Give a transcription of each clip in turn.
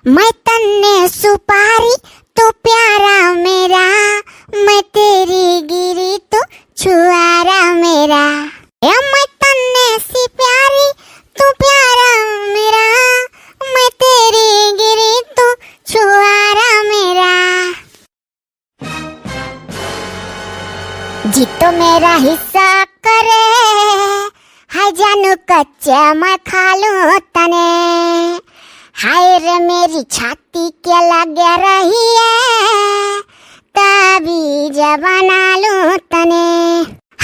मैं तन्ने सुपारी तो प्यारा मेरा, मैं तेरी गिरी तो छुआरा मेरा। मैं तन्ने सी प्यारी तू प्यारा मेरा, मैं तेरी गिरी तो छुआरा मेरा। जी तो मेरा हिस्सा करे है जानू कच्चा मैं खा लूं तने। हाय रे मेरी छाती के लगे रही है ताबीज बना लूं तने।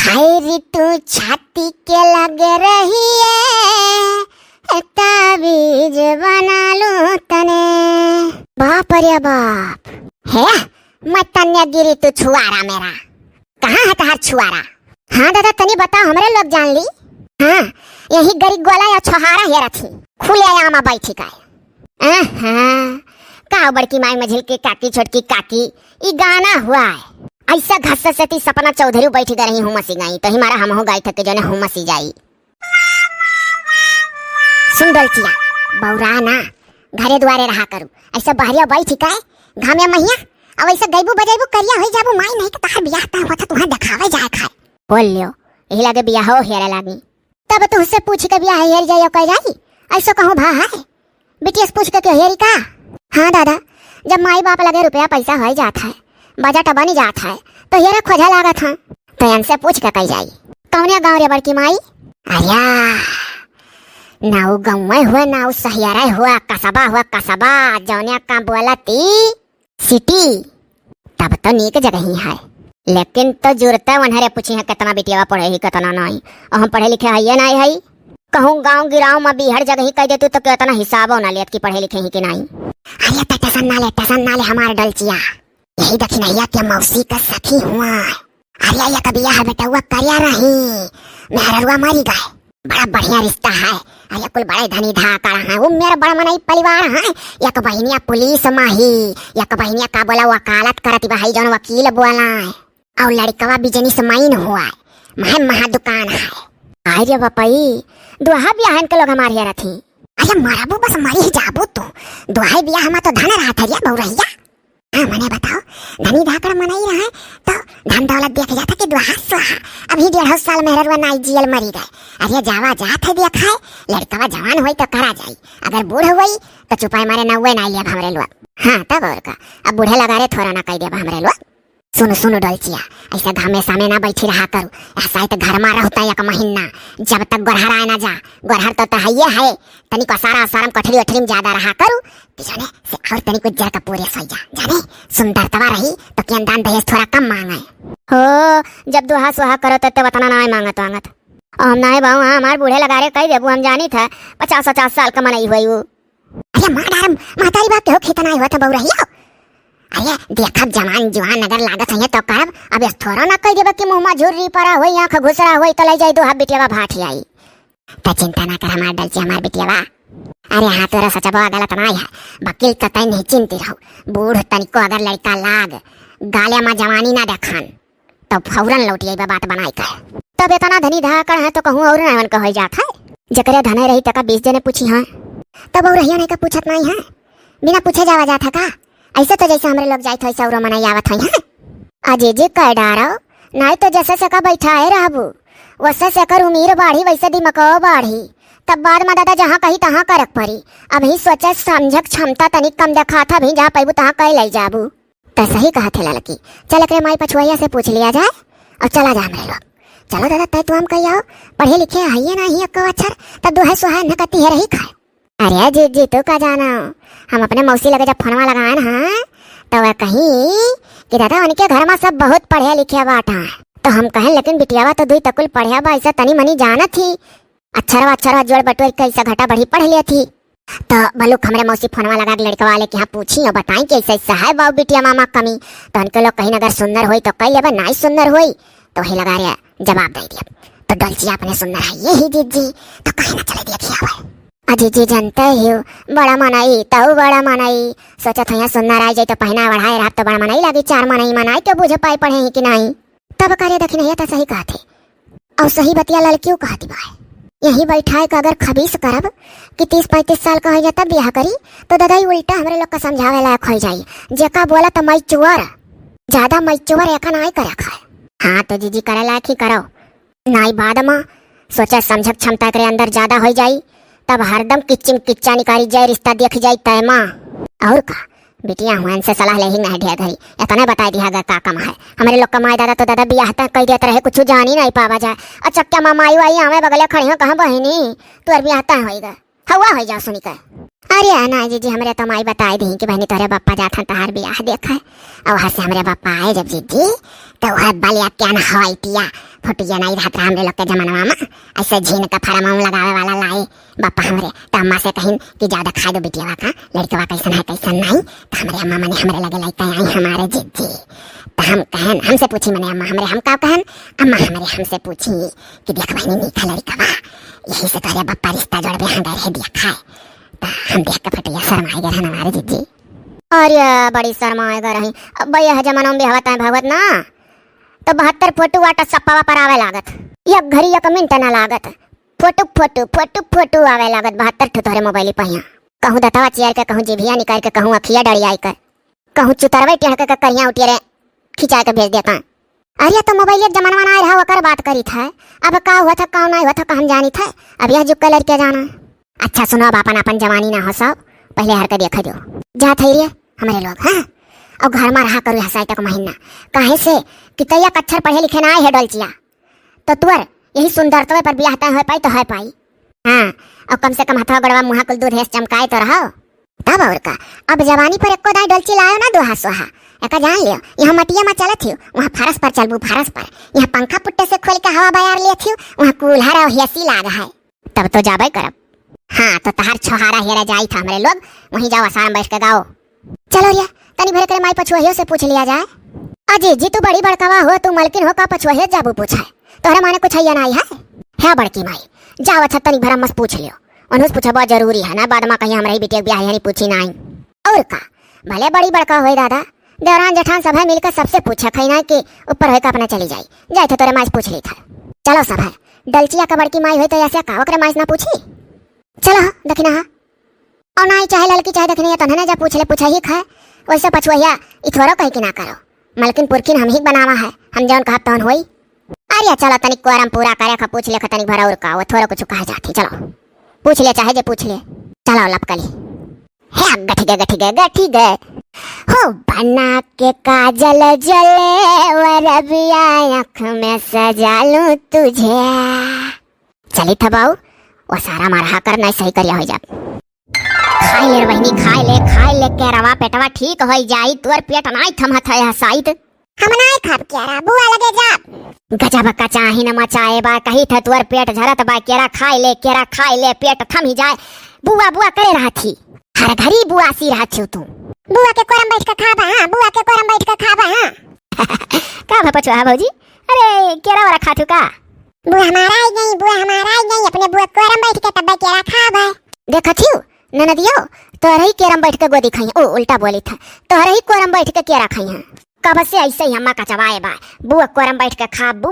हाय रे तू छाती के लगे रही है ताबीज बना लूं तने। बाप रे बाप है मैं तन्या गिरी तू छुआरा मेरा। कहाँ है तहार छुआरा? हाँ दादा तनी बताओ हमरे लोग जान ली। हाँ यही गरीब गोला या छोहारा हेरा थी खुले आयामा बैठी का। का बड़की माई मझिल के काकी छोटकी काकी ई गाना हुआ है। ऐसा घस सती सपना चौधरी बैठी गई हूँ मसी गई तो हिमारा हम हो गई थके जो हूँ मसी जाई। सुन डोलचिया बौरा ना घरे द्वारे रहा करू ऐसा बहरिया बैठी का घामे महिया। अब ऐसा गईबू बजाइबू करिया हो जाबू माई नहीं तो तहार बियाह ता होता तुहां दिखावे जाए खाए। बोल लियो यही लागे बियाह हो हेरे लागी तब तो उससे पूछ के बियाह हेर जाइयो कह जाई। ऐसा कहूं भा है बिटिया से पूछ के हेरी का। हाँ दादा जब माई बाप लगे रुपया पैसा हो जाता है बजट बनी जाता है तो हेरा खोजा लागत था तो इनसे पूछ के कह जाई। कौने गाँव रे बड़की माई? अरिया नाउ गाँव हुआ नाउ सहियारा हुआ कसबा हुआ कसबा जौनिया का बोला ती सिटी। तब तो नीक जगह ही है लेकिन तो जरूरत वनहरे पूछी है कितना बिटिया पढ़े ही कितना नहीं। और हम पढ़े लिखे है नहीं है कहूँ गाँव गिराव में भी हर जगह ही कह देती तो कितना हिसाब होना लेत की पढ़े लिखे ही कि नहीं। अरे टेसन नाले हमारे डलचिया यही दक्षिणैया के मौसी का सखी हुआ। अरे या कभी यह बेटा हुआ करिया रही मेहरुआ मरी गए बड़ा बढ़िया रिश्ता है। अरे कुल बड़े धनी धाकड़ है वो मेरा बड़ा मनाई परिवार है। एक बहनिया पुलिस माही एक बहनिया का बोला वकालत करती भाई जौन वकील बोला है और लड़कवा बिजनेस माइन हुआ है महा दुकान है। अरे बापाई दुहा बियाह के लोग हमारे यहाँ थी। अरे मरबू बस मरी ही जाबू तू दुहाई बियाह हम तो धन रहा था बहुरैया। हाँ मने बताओ धनी धाकड़ मनाई रहा तो धन दौलत देख जाता कि दुहा सुहा। अभी 1.5 साल मेहरवा नाई जियल मरी गए। अरे जावा जात है देखा है लड़कवा जवान हुई तो करा जाई अगर बूढ़ हुई तो चुपाई मारे 90 नाई लिया हमरे लोग। हाँ तब और का अब बूढ़े लगा रे थोड़ा ना कह दे हमरे लोग। सुनो डोलचिया ऐसा घामे सामे ना बैठी रहा करू ऐसा तो घर में रहता एक महीना जब तक गोरहर आए ना जा। गोरहर तो है तनिक सारा सारम कठरी उठरी में ज्यादा रहा करू जाने से और तनिक जर का पूरे सही जा जाने सुंदरतवा रही तो क्या दान दहेज थोड़ा कम मांगे हो। जब दुहा सुहा करो तो बताना ना मांगत वांगत हम ना बाऊ हमारे बूढ़े लगा रे कह देबू हम जानी था 50 साल का मनाई हुई वो। अरे मातारी बाप हो खितना हुआ था बहु रही। अरे देखब जवान जवान अगर लागत है तो करब अब थोड़ा ना कह देब कि मुंह में झुर्री पड़ा होई आंख घुसरा होई तो ले जाई दो हाथ बिटियावा भाठी आई तो चिंता ना कर हमार डलची हमार बिटियावा। अरे हाँ तोरा सचबा गलत नहीं है वकील तो तय नहीं चिंती रहो। बूढ़ तनिको अगर लड़का लाग गाले में जवानी ना देखन तो फौरन लौटी आई बात बनाई कर। तब इतना धनी धाकड़ है तो कहूँ और ना कह जात है जकरे धने रही तक 20 जने पूछी है तब और रहिया नहीं का पूछत नहीं है बिना पूछे जावा जाता का। ऐसे तो जैसे हमरे लोग जाए थे वैसे और मनाई आवत है। अजय जी कह डारो नहीं तो जैसे से का बैठा है रहबू वैसे से कर उम्र बाढ़ी वैसे दिमकवा बाढ़ी तब बाद में दादा जहाँ कही तहाँ करक पड़ी। अभी सोचे समझक क्षमता तनिक कम देखा था भी जहाँ पैबू तहाँ कह ले जाबू तो सही कहा थे लड़की। चल के माई पछुआइया से पूछ लिया जाए और चला जा हमरे लोग। चलो दादा तय तुम कही आओ पढ़े लिखे है ना ही अक्षर तब दुहा सुहा न कती है रही खाए। अरे जी तू का जाना हम अपने मौसी लगे जब फोनवा लगाए ना तो वह कहीं कि दादा उनके घर में सब बहुत पढ़े लिखे बाटा तो हम कहें लेकिन बिटियावा तो दुई तकुल पढ़िया बा ऐसा तनी मनी जाना थी अक्षरवा जोड़ बटोर कैसा घटा बढ़ी पढ़ लिया थी। तो बलुक हमरे मौसी फोनवा लगा लड़का वाले के यहाँ पूछी और बताई कि ऐसा है बाबू बिटिया मामा कमी तो उनके लोग कहीं अगर सुंदर हुई तो कह ले नहीं सुंदर हुई तो वही लगा रहे जवाब दे दिया। तो डलचिया अपने सुंदर है यही दीदी तो कहीं ना चले देखिए अजी जी जानते हो बड़ा मनाई तो बड़ा मनाई सोचा था यहाँ सुंदर आ जाए तो पहना बढ़ाए रहा तो बड़ा मनाई लगी 4 मनाई मनाई तो बुझे पाई पढ़े ही कि नहीं। तब कार्य दखी नहीं तो सही कहते और सही बतिया लड़कियों कहती बा यही बैठा है कि अगर खबीस करब कि 30-35 साल का हो जाता ब्याह करी तो दादा ही उल्टा हमरे लोग का समझावे लायक हो जाई। जेका बोला तो मैं चुअर ज्यादा मैं चुअर एका नहीं करे खाए। हाँ तो जीजी करे लायक ही करो, नाई बाद में सोचा समझक क्षमता करे अंदर ज्यादा हो जाई तब हरदम किच्चिम किच्चा निकारी जाए रिश्ता देख जाई तय माँ। और का बिटिया हुआ इनसे सलाह ले ही नहीं ढिया घरी इतना बता दिया गया का कमा है हमारे लोग कमाए दादा तो दादा बियाह तक कह देते रहे कुछ जान ही नहीं पावा जाए। अच्छा क्या मामा आई आई हमें बगले खड़ी हो कहाँ बहनी तू बियाह तक होगा हवा हो जाओ सुनी कर। अरे ना जीजी हमरे तो माई बताई दी कि बहनी तोरे बापा जाता तहार बियाह देखा है और वहाँ से हमरे बापा आए जब जीजी तो वह बलिया क्या ना हवाई पिया फोटिया नहीं रहता हमरे लोग के जमाना में ऐसे झीन का फार्म लगावे वाला लाए बापा हमरे तो अम्मा से कहीं कि ज्यादा खा दो बिटिया का लड़का कैसन है कैसन नहीं तो हमारे अम्मा मने हमरे लगे लाइक आई हमारे जीजी तो हम कहन हमसे पूछी मने अम्मा हमरे हम का कहन अम्मा हमरे हमसे पूछी कि देख बहनी मीठा लड़का बा यही से तोरे बापा रिश्ता जोड़बे हम रहे देखा है तो हम देख के फटिया शर्माए गए रहन हमारे जीजी। अरे बड़ी शर्माए गए रही अब भैया जमाना में बेहवत है भगवत ना तो 72 फोटो वाटा सप्पा पर आवे लागत एक घड़ी एक मिनट ना लागत फोटो फोटो फोटो फोटो आवे लागत 72 तोरे मोबाइल पहिया कहूँ दतवा चेयर के कहूँ जिभिया निकाल के कहूँ अखिया डरियाई कर कहूँ चुतरवे टेढ़ के करिया उठिए रे खिंचा के भेज देता। अरे तो मोबाइल जमाना में रहा होकर बात करी था अब का हुआ था का नहीं हुआ था हम जानी था अब यह जुग का लड़के जाना। अच्छा सुनो अब अपन अपन जवानी ना हो सब पहले हर के देखा दो जा थी रे हमारे लोग। हाँ और घर में रहा करू हसाई तक महीना काहे से कि तैया अक्षर पढ़े लिखे ना है डलचिया तो तुअर यही सुंदरतवे पर ब्याहता हो पाई तो है पाई। हाँ और कम से कम हथवा गड़वा मुहा कुल दूध है चमकाए तो रहो तब और का अब जवानी पर एको दाई डलची लायो ना दोहा सोहा एका जान लियो यहाँ मटिया में चलत हो वहाँ फारस पर चलबू फारस पर यहाँ पंखा पुट्टे से खोल के हवा बयार ले थी वहाँ कूल्हा और हियसी लाग है तब तो जाबे करब। हाँ तो तहार छोहारा हेरा जाई था हमारे लोग वहीं जाओ आसाम बैठ के गाओ चलो रिया तनी भर करे माई पछुआ से पूछ लिया जाए। अजी जी तू बड़ी बड़कावा हो तू मलकिन हो का पछुआ जाबू पूछा तोहरा माने कुछ है नहीं है बड़की माई जाओ अच्छा तनी भरा मत पूछ लियो अनुस पूछा बहुत जरूरी है ना बाद में कहीं हमारी बेटी ब्याह नहीं पूछी नहीं और का भले बड़ी बड़का हो दादा देवरान जेठान सब है मिलकर सबसे पूछा खई ना कि ऊपर होकर अपना चली जाई जाए थे तोरे माई पूछ ली था। चलो सब है डलचिया का बड़की माई हुई तो ऐसे का ओकरे माई ना पूछी चलो दखिना हा और ना चाहे लड़की चाहे दखिना तो ना जा पूछ ले पूछा ही खाए वैसे पछुआ इथोरो कहीं कि ना करो मलकिन पुरखिन हम ही बनावा है हम जौन कहा तौन होई। अरे चलो तनिक कोरम पूरा करे खा पूछ ले तनिक भरा और का वो थोड़ा कुछ कहा जाती चलो पूछ ले चाहे जे पूछ ले चलो लपकली है गठी गए हो बना के काजल जले वरबिया आँख में सजा लूं तुझे चली था बाऊ वो सारा मारा कर नहीं सही करिया हो जा खाई ले बहनी खाई ले के रवा पेटवा ठीक हो जाई तोर पेट नहीं थमत है साइड हम नहीं खाब केरा बुआ लगे जा गजब का चाही न मचाए बा कही था तोर पेट झरत बा केरा खाई ले पेट थम ही जाए बुआ बुआ करे रहा थी हर घड़ी बुआ सी रहा थी तू बुआ के कोरम बैठ के खाबा। हां बुआ के कोरम बैठ के खाबा। हां का भपचवा भौजी अरे केरा वाला खाथू का बुआ हमारा आई नहीं अपने बुआ कोरम बैठ के तब केरा खाबा देखथियो ननदियो तोरही केरम बैठ के गोदी खाई ओ उल्टा बोली था तोरही कोरम बैठ के केरा खाई है कब से ऐसे ही हम्मा का चबाए बा बुआ कोरम बैठ के खाब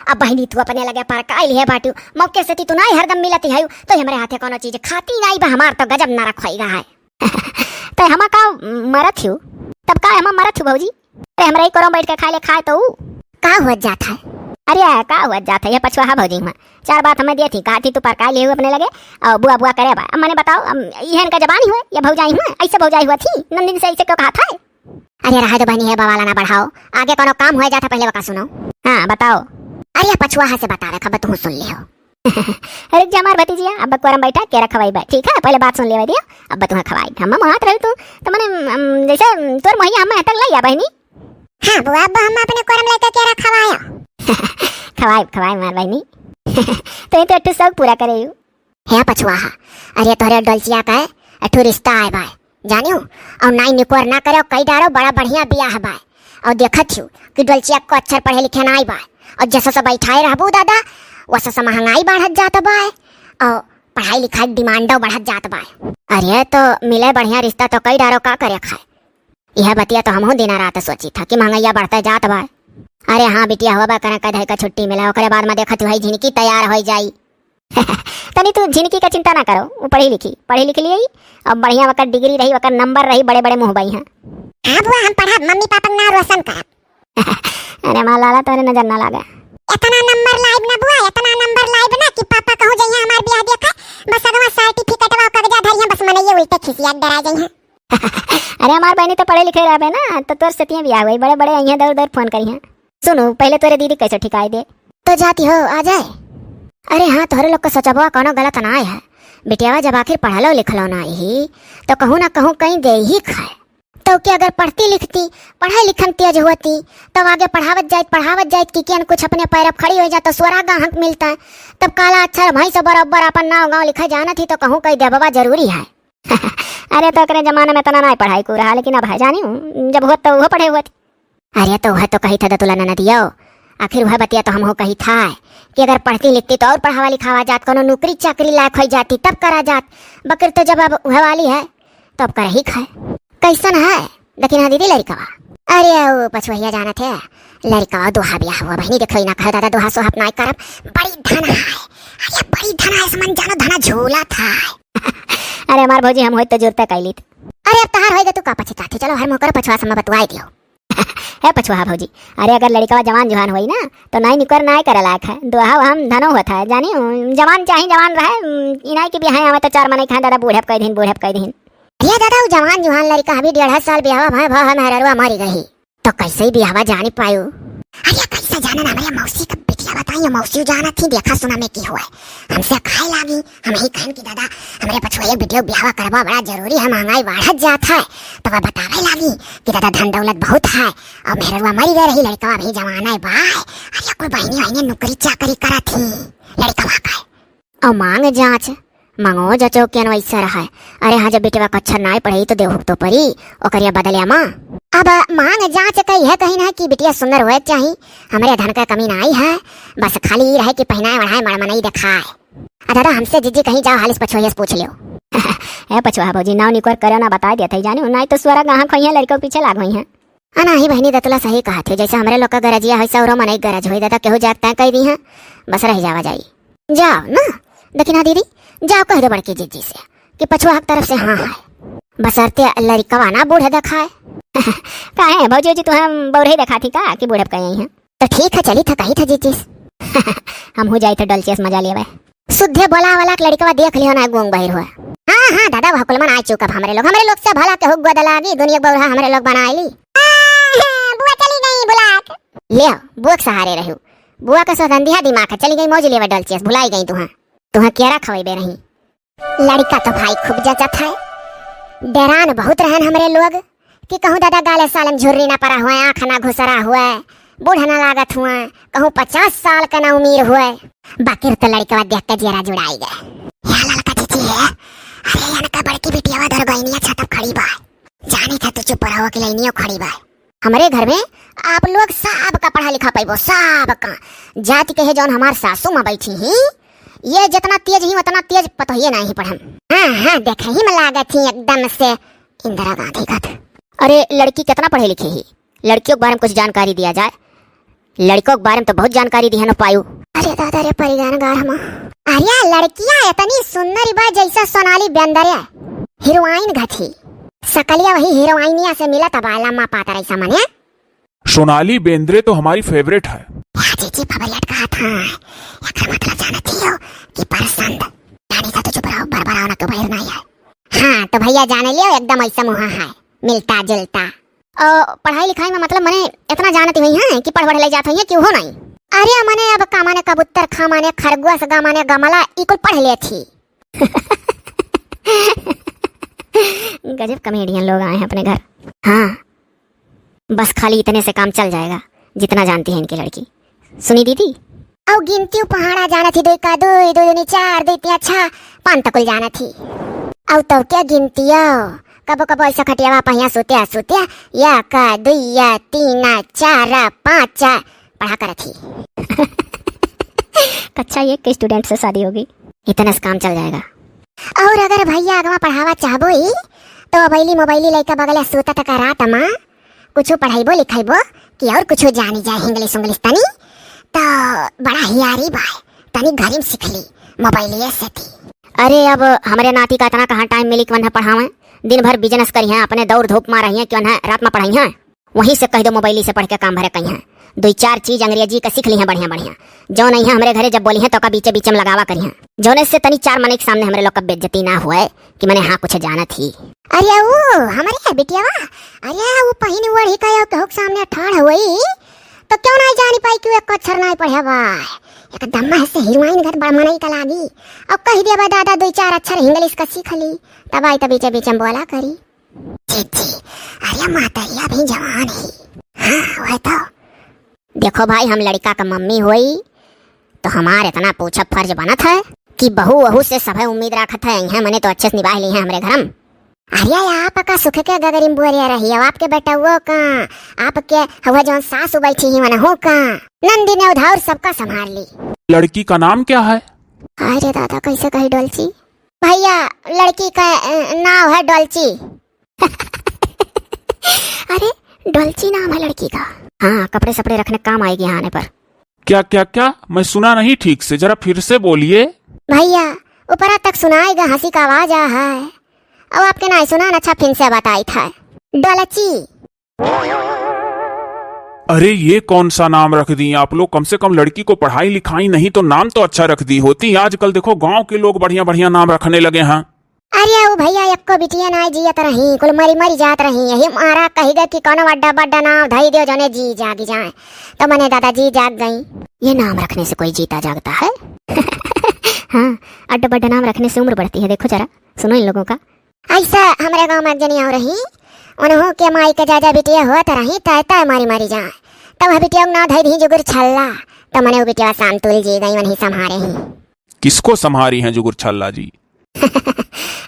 अब बहनी तू अपने लगे पर काइल है बाटू मौके से तू नहीं हरदम मिलती है तो हमरे हाथे कोनो चीज खाती नहीं बा हमार तो गजब ना रखोईगा है तो हमा का मरत हूँ तब का हमा मरत हूँ भौजी अरे हमरा ही कोरम बैठ के खाए तो का हो जाता है अरे का हुआ जाता है ये पछुआ है भौजी में चार बात हमें दी थी कहा थी तू पर का ले अपने लगे और बुआ बुआ करे बा मैंने बताओ यहन का जबानी हुए ये भौजाई हुए ऐसे भौजाई हुआ थी नंदिन से ऐसे क्यों कहा था। अरे रहा तो बहनी है बवाला ना बढ़ाओ आगे कोनो काम हो जाता पहले बका सुनो। हाँ बताओ अरे पछुआ से बता रखा बा तुम सुन ले हो अरे जमार भतीजिया अब कोरम बैठा केरा खवाई बा ठीक है पहले बात सुन ले दिया अब तुम्हें खवाई हम हाथ रही तू तो मैंने जैसे तोर महिया हम तक लिया बहनी। हाँ बुआ अब हम अपने कोरम लेकर केरा खवाया खवाई मार बहनी तो अट्ठू सब पूरा करे है पछुआ। अरे तोरे डलचिया का अट्ठू रिश्ता है भाई जानियो और नाई निकोर ना करे कई डारो बड़ा बढ़िया बिया है भाई और देखत हूँ कि डलचिया को अक्षर पढ़े लिखे ना आई भाई और जैसा सब बैठाए रहबू दादा वैसा सब महंगाई बढ़त जाता भाई और पढ़ाई लिखाई डिमांडो बढ़त जात भाई। अरे तो मिले बढ़िया रिश्ता तो कई डारो का करे खाए यह बतिया तो हम दिन रात सोची था कि महंगाइया बढ़ते जात भाई। अरे हाँ बिटिया हुआ करा कदे का छुट्टी मिला ओकरे बाद में देखत हुई झिनकी तैयार हो जाई तनी तू जिनकी का चिंता ना करो, वो पढ़ी लिखी ली अब बढ़िया वकर डिग्री रही, वकर नंबर रही, बड़े बड़े मुँह बई हैं। हाँ बुआ, हम पढ़ा मम्मी पापा का नाम रोशन कर। अरे माँ लाला तोरे नजर ना लागे। इतना नंबर लाइब ना बुआ, इतना नंबर लाइब ना कि पापा कहूं जइया हमार बियाह देखा, बस अगवा सर्टिफिकेट वा कागजा धरिया, बस मनइए उल्टे खिसिया डरा जइया। अरे हमार बहनी तो पढ़े लिखे रहबे ना, तो तोर सतिया बियाह हुई, बड़े बड़े अइया दर दर फोन करी हैं। सुनो पहले तोरे दीदी कैसे ठिकाई दे तो जाती हो आ जाए। अरे हाँ, तोहरे लोग का सोचबो कोनो गलत ना है। बिटियावा जब आखिर पढ़लो लिखलो ना ही तो कहूँ ना कहूँ कहीं दे ही खाए। तो क्या अगर पढ़ती लिखती, पढ़ाई लिखन तेज होती, तब आगे पढ़ावत जाइत कि किन कुछ अपने पैर पर खड़ी हो जाता, स्वरा गाहक मिलता है, तब काला अक्षर भाई से बराबर अपन नाव गाँव लिखा जाना थी, तो कहूँ कही दे बाबा जरूरी है। अरे तो अगले जमाने में तो ना पढ़ाई को रहा, लेकिन अब है जानी हूँ जब हो तो वो पढ़े हुए थे। अरे तो वह तो कही था तुला न दियो, आखिर वह बतिया तो हम हो कही था कि अगर पढ़ती लिखती तो और पढ़ावा लिखावा जात, कोनो नौकरी चाकरी लायक हो जाती तब करा जात। बकर तो जब अब वह वाली है तब कर ही खाए। कैसन है देखी ना दीदी लड़कवा? अरे वो पछुआ जाना थे लड़कवा दोहा बिया हुआ बहनी, देखो ना कह दादा दोहा सोहप ना करब, बड़ी धन है। अरे बड़ी धन है, समझ जानो धना झोला था। अरे हमार भौजी हम होइत तो जुरते कैली। अरे अब तहार होएगा तू का पछताती, चलो हर मोकर पछुआ समय बतवाई दियो। है पछुआ भौजी, अरे अगर लड़का जवान जुहान हुई ना तो नहीं निकर ना करे लायक है, दोहा हम धनो होता है जानी जवान चाहे जवान रहे, इनाई के बियाह हमें तो 4 महीने खाए दादा बूढ़े कह दिन। ये दादा वो जवान जुहान लड़का अभी 1.5 साल बियाह भाई भाई मेहरवा मरी गई, तो कैसे ही बियाह जानी पायू? अरे कैसे जाना ना, हमारे मौसी का बिटिया बताइए, मौसी जाना थी देखा सुना में की हुआ है, हमसे खाए लागी, हम ही कहन की दादा हमारे पछुआ बिटिया बियाह करवा बड़ा जरूरी है, महंगाई बढ़त जाता है, तो वह बतावे लागी कि दादा धन दौलत बहुत है और मेहरवा मरी गई रही, लड़का अभी जवाना है बाय। अरे कोई बहनी नौकरी चाकरी करा थी लड़का का और मांग जांच मांगो जचो केन वैसा रहा है। अरे हाँ, जब बेटेवा कच्छर ना पढ़ी तो देहु तो परी ओकरिया बदलिया माँ। अब मांग जांच कही है कहीं ना कि बिटिया सुंदर होए चाहिए, हमारे धन का कमी ना आई है, बस खाली ये रहे कि पहनाए बढ़ाए मड़मनाई दिखाए। दादा हमसे जीजी कहीं जाओ हालिस पछुआ पूछ लियो। है पछुआ भौजी नाव निकर करे ना बता दिया था जानी, नहीं तो स्वरा गाहक खोई है लड़कों पीछे लाग हुई है। अना ही बहनी दतला सही कहा थे, जैसे हमारे लोग का गरजिया है सौरो मनई गरज होई, दादा केहू जागता है कह दी है, बस रह जावा जाई। जाओ ना देखी ना दीदी, जाओ कह दो बड़की जीजी से कि पछुआ हक तरफ से हाँ है, बसरते लड़कवा ना बूढ़े दिखाए। काहे भौजी जी तो हम बौरे देखा थी का कि बूढ़े कहीं हैं? तो ठीक है चली था कही था जीजी। हम हो जाए तो डलचेस मजा लेवे। शुद्ध बोला वाला लड़कवा देख लियो ना गोंग बहिर हुआ। हाँ हाँ दादा वह कुलमन आ चुका, हमारे लोग से भला के हुक बदलागी, दुनिया बौरा हमारे लोग बनाईली। बुआ चली गई बुला ले बुआ के सहारे रहू, बुआ का सौगंधिया दिमाग है, चली गई मौज लेवे डलचेस, भुलाई गई तुहा क्या खवेबे नहीं। लड़का तो भाई खूब जचत है, डरान बहुत रहन हमरे लोग कि कहूँ दादा गाले सालम झुर्री ना पड़ा हुआ, आँख ना घुसरा हुआ, बूढ़ा ना लागत हुआ, कहूँ 50 साल का ना उम्र हुआ, बाकी तो लड़का देख के जरा जुड़ाई गए। यहाँ लड़का चीची है, अरे यहाँ का बड़की बिटिया दर गईनिया छतप खड़ी बा, जाने था तू चुप रहो कि लईनियो खड़ी बा। हमारे घर में आप लोग सब का पढ़ा लिखा पाइबो, सब का जाति कहे जौन हमार सासू माँ बैठी ही, ये जितना तेज ही उतना तेज पतोहिए नहीं पढ़म। हाँ हाँ देखे ही में लागत ही एकदम से इंदिरा गांधी का। अरे लड़की कितना पढ़े लिखे ही, लड़कियों के बारे में कुछ जानकारी दिया जाए, लड़कों के बारे में तो बहुत जानकारी दी है ना पायू। अरे दादा रे परिगान गार हम, अरे लड़कियां इतनी सुंदर बा जैसा सोनाली बेंदरिया हीरोइन घथी, सकलिया वही हीरोइनिया से मिला तब लम्मा पाता रही सामान्य। सोनाली बेंद्रे तो हमारी फेवरेट है। जीजी फबरियट कहा था, यार मतलब जाना थी कि पसंद जाने था तो चुप रहो, बरबराओ ना तो बाहर ना आए। हाँ तो भैया जाने लियो एकदम ऐसा मुहा है, मिलता जुलता और पढ़ाई लिखाई में मतलब मैंने इतना जानती हुई है कि पढ़ ले जाती है, क्यों हो नहीं। अरे मैंने अब का माने कबूतर खा माने खरगोश गा माने गमला इकुल पढ़ ले थी। गजब कमेडियन लोग आए हैं अपने घर। हाँ बस खाली इतने से काम चल जाएगा जितना जानती है इनकी लड़की। सुनी दीदी औ गिनती पहाड़ा जाना थी, 2 का 2 2 दूनी 4 2 3 अच्छा 5 तक जाना थी। औ तो क्या गिनती कबो कबो ऐसा खटियावा पहिया सोते सोते या का 2 या 3 4 5 पढ़ा कर थी। कक्षा 1 के स्टूडेंट से शादी होगी, इतना से काम चल जाएगा। और अगर भैया अगवा पढ़ावा चाहबो ही तो मोबाइली लेकर बगल सोता तक रात माँ कुछ पढ़ाइबो लिखाइबो कि और कुछ जानी जाए इंग्लिश तनी तो बड़ा हियारी बाय तनी घरी में सीख ली, मोबाइलिए से थी। अरे अब हमारे नाती का इतना कहाँ टाइम मिली कि वन्हा पढ़ावें। दिन भर बिजनेस करी हैं, अपने दौड़ धूप मार रही हैं कि वन्हा रात में पढ़ाई हैं। वहीं से कह दो मोबाइली से पढ़ के काम भरे कहीं हैं। दो चार चीज अंग्रेजी का सीख ली हैं बढ़िया बढ़िया। जो नहीं है हमारे घरे जब बोली हैं तो का बीचे बीचे में लगावा करी हैं। जोने से तनी चार मने के सामने हमारे लोग का बेइज्जती ना हुए कि मैंने हाँ कुछ जाना थी। अरे वो हमारे बिटिया अरे वो पहिन वही का के हुक सामने ठाड़ हुई तो क्यों नहीं जानी पाई कि एक अक्षर नहीं पढ़े बा। एकदम से हीरोइन घर बड़ मनई का लागी। अब कह दिया बा दादा दो चार अक्षर इंग्लिश का सीख ली तब आई तो बीचे बीचे में बोला करी। जी अरे मातरिया भी जवान ही। हाँ वह तो देखो भाई, हम लड़का का मम्मी हुई तो हमारे इतना पूछा फर्ज बनत है कि बहू वहू से सभी उम्मीद रखत है। यहाँ मैंने तो अच्छे से निभा ली है हमारे घर में। अरे आपका सुख के गगरिम बोरिया रही है आपके बेटा वो का आपके हुआ जो सासू बैठी ही वना हो का नंदी ने उधार सबका संभाल ली। लड़की का नाम क्या है? अरे दादा कैसे कही डोलची भैया लड़की का नाम है डोलची। अरे डोलची नाम है लड़की का। हाँ, कपड़े सपड़े रखने काम आएगी यहाँ आने पर। क्या क्या क्या? मैं सुना नहीं ठीक से, जरा फिर से बोलिए। भैया ऊपर तक सुनाएगा हंसी का आवाज आ है। अब आपके नहीं सुना न अच्छा फिर से बताई था डोलची। अरे ये कौन सा नाम रख दी आप लोग? कम से कम लड़की को पढ़ाई लिखाई नहीं तो नाम तो अच्छा रख दी होती। आजकल देखो गांव के लोग बढ़िया बढ़िया नाम रखने लगे हैं। अरे वो भैया एको बिटिया नहीं जियत रही कुल मरी मरी जात रही। यही मारा कही गए कि कोनो अड्डा बड्डा नाम धई दियो जने जी जागी जाए तो मैंने दादा जी जाग गई। ये नाम रखने से कोई जीता जागता है? हाँ, अड्डा बड्डा नाम रखने से उम्र बढ़ती है। देखो जरा सुनो इन लोगों का। ऐसा हमारे गांव में एक जनी और रही उन्हों के माई के जाजा बिटिया होत रही तय मारी मारी जाए तब बिटिया ना धई दी जुगुर छल्ला तो मैंने वो बिटिया शाम तुल जी गई वही संभारे ही। किसको संभारी हैं जुगुर छल्ला जी?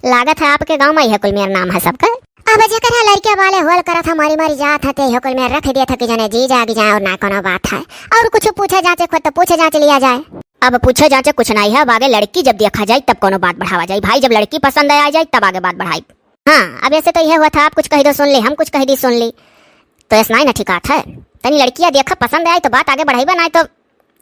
लागत है आपके गांव में ही है कोई मेरा नाम है सबका। अब जेकर लड़के वाले होल करा था मारी मारी जात थे हो कुल में रख दिया था कि जने जी जागी जाए और ना कोनो बात है और कुछ पूछे जांचे खुद तो पूछे जांच लिया जाए। अब पूछे जांचे कुछ नहीं है। अब आगे लड़की जब देखा जाए तब कोनो बात बढ़ावा जाए भाई। जब लड़की पसंद आ जाए तब आगे बात बढ़ाई। हाँ, अब ऐसे तो यह हुआ था आप कुछ कह दो सुन ली हम कुछ कह दी सुन ली तो ऐसा नहीं ना ठीक है। तनी लड़कियां देखा पसंद आए तो बात आगे बढ़ाई नहीं तो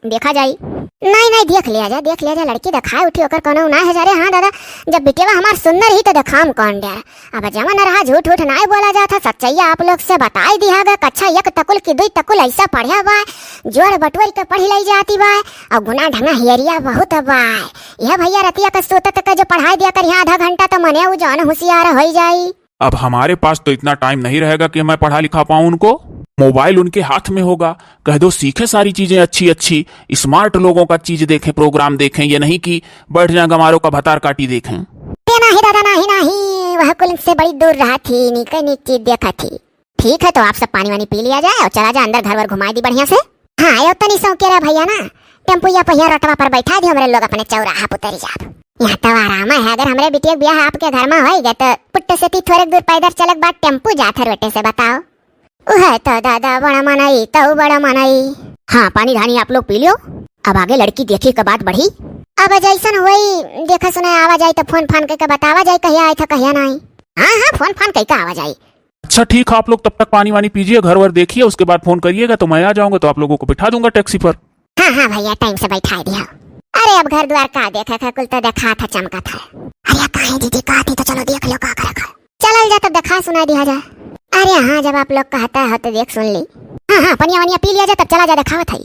देखा जाए। नहीं देख लिया जाए लड़की दिखाए उठी होकर कोनो ना है। हाँ दादा जब बिटेवा हमार सुंदर ही तो दिखाम कौन डर। अब जमा न रहा झूठ नहीं बोला जाता सच्चाई आप लोग से बताई दिया गया। कक्षा एक तकुल की दुई तकुल ऐसा पढ़िया बा जोड़ बटोर के पढ़ी लाई जाती बा और गुना ढंगा हियरिया बहुत बा। यह भैया रतिया का सोतत का जो पढ़ाई दिया कर यहाँ आधा घंटा तो मने वो जौन होशियार हो जाई। अब हमारे पास तो इतना टाइम नहीं रहेगा कि मैं पढ़ा लिखा पाऊं उनको। मोबाइल उनके हाथ में होगा, कह दो सीखे सारी चीजें अच्छी अच्छी। स्मार्ट लोगों का चीज देखें, प्रोग्राम देखें, ये नहीं कि बैठ जाए गमारों का भतार काटी देखें। नहीं दादा नहीं वह कुल से बड़ी दूर रहा थी निक चीज देखा थी। ठीक है तो आप सब पानी वानी पी लिया जाए और चला जाए अंदर घर वर घुमाई दी बढ़िया से। हाँ यो तनी सौकेरा भैया ना टेम्पू या पहिया रटवा पर बैठा दी हमारे लोग अपने चौराहा पुतरी जाब। यहाँ तो आराम है। अगर हमारे बिटिया ब्याह आपके घर में हो गए तो पुट्टे से थोड़े दूर पैदल चलक बाद टेम्पू जाते रोटे से बताओ। वह तो दादा बड़ा मनाई तो बड़ा मनाई। हाँ, पानी धानी आप लोग पी लियो। अब आगे लड़की देखी के बात बढ़ी। अब जैसन वही देखा सुना आवा जाए तो फोन फान करके बतावा जाए कहिया आए था कहिया नहीं। हाँ फोन फान करके आवा जाए। अच्छा ठीक है, आप लोग तब तक पानी वानी पीजिए, घर वर देखिए, उसके बाद फोन करिएगा तो मैं आ जाऊंगा तो आप लोगों को बिठा दूंगा टैक्सी पर। हाँ भैया टाइम से बैठा दिया। अरे अब घर द्वार का देखा था कुल तो देखा था चमका था। अरे कहीं दीदी कहती तो चलो देख लो का कर चल जा तब देखा सुना दिया जाए। अरे हाँ जब आप लोग कहता है तो देख सुन ली। हाँ पनिया वनिया पी लिया जाए तब चला जा दिखावा था।